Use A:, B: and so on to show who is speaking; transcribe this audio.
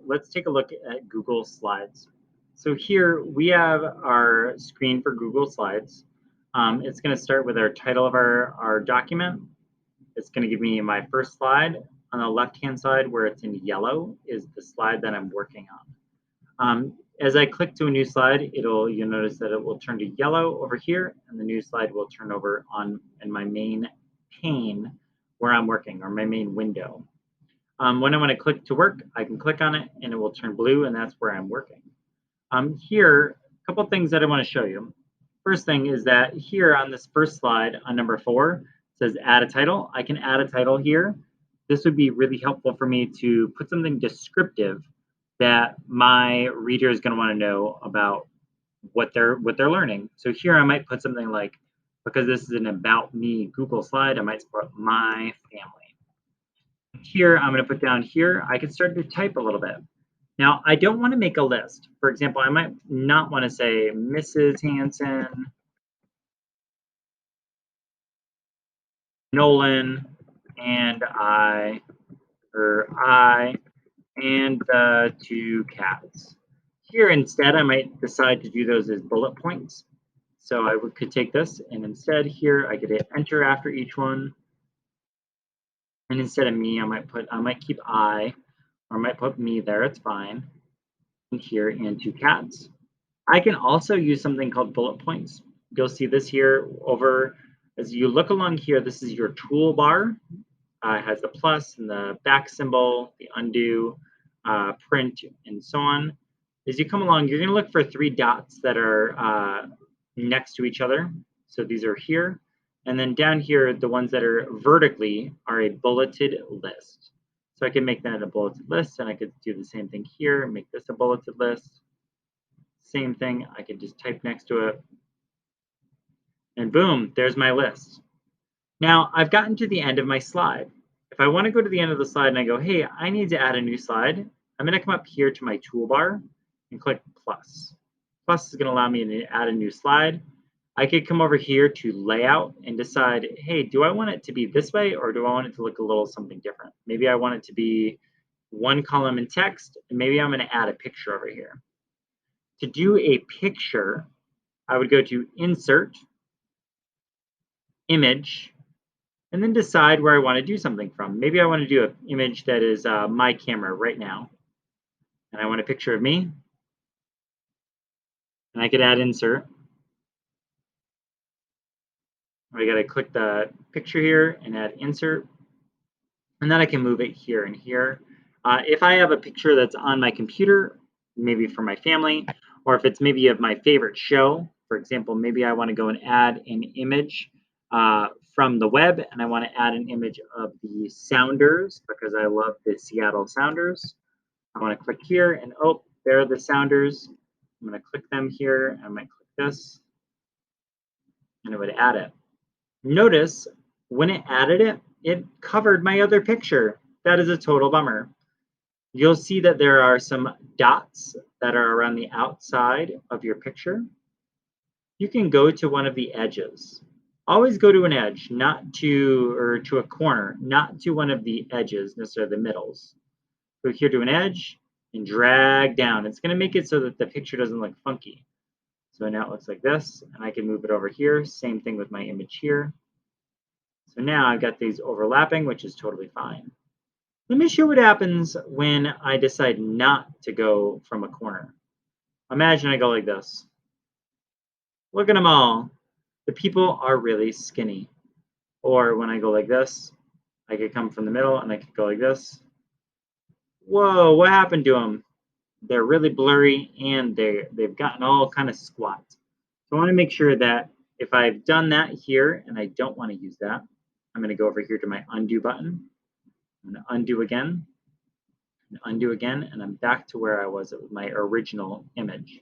A: let's take a look at Google Slides. So here we have our screen for Google Slides. It's going to start with our title of our document. It's going to give me my first slide. On the left-hand side where it's in yellow is the slide that I'm working on. As I click to a new slide, you'll notice that it will turn to yellow over here, and the new slide will turn over in my main pane where I'm working, or my main window. When I want to click to work, I can click on it and it will turn blue, and that's where I'm working. Here, a couple things that I want to show you. First thing is that here on this first slide on number 4, it says add a title. I can add a title here. This would be really helpful for me to put something descriptive that my reader is going to want to know about what they're learning. So here I might put something like, because this is an about me Google slide, I might put my family. Here I'm going to put down here, I can start to type a little bit. Now I don't want to make a list. For example, I might not want to say Mrs. Hanson, Nolan, and I and the 2 cats. Here instead, I might decide to do those as bullet points. So I could take this, and instead here I could hit enter after each one. And instead of me, I might keep I, or I might put me there. It's fine. And here and 2 cats. I can also use something called bullet points. You'll see this here over as you look along here. This is your toolbar. It has the plus and the back symbol, the undo, print, and so on. As you come along, you're going to look for 3 dots that are next to each other. So these are here. And then down here, the ones that are vertically are a bulleted list. So I can make that a bulleted list, and I could do the same thing here, make this a bulleted list. Same thing, I could just type next to it. And boom, there's my list. Now I've gotten to the end of my slide. If I want to go to the end of the slide and I go, hey, I need to add a new slide, I'm going to come up here to my toolbar and click plus. Plus is going to allow me to add a new slide. I could come over here to layout and decide, hey, do I want it to be this way, or do I want it to look a little something different? Maybe I want it to be 1 column in text, and maybe I'm going to add a picture over here. To do a picture, I would go to Insert, Image, and then decide where I want to do something from. Maybe I want to do an image that is my camera right now, and I want a picture of me, and I could add Insert. I got to click the picture here and add Insert, and then I can move it here and here. If I have a picture that's on my computer, maybe for my family, or if it's maybe of my favorite show, for example, maybe I want to go and add an image from the web, and I want to add an image of the Sounders because I love the Seattle Sounders. I want to click here, and oh, there are the Sounders. I'm going to click them here. I might click this, and it would add it. Notice when it added it, it covered my other picture. That is a total bummer. You'll see that there are some dots that are around the outside of your picture. You can go to one of the edges. Always go to an edge, not to a corner, not to one of the edges, necessarily the middles. Go here to an edge and drag down. It's going to make it so that the picture doesn't look funky. So now it looks like this, and I can move it over here. Same thing with my image here. So now I've got these overlapping, which is totally fine. Let me show what happens when I decide not to go from a corner. Imagine I go like this. Look at them all. The people are really skinny. Or when I go like this, I could come from the middle and I could go like this. Whoa, what happened to them? They're really blurry and they've gotten all kind of squat. So I want to make sure that if I've done that here and I don't want to use that, I'm going to go over here to my undo button. I'm going to undo again, and undo again, and I'm back to where I was with my original image.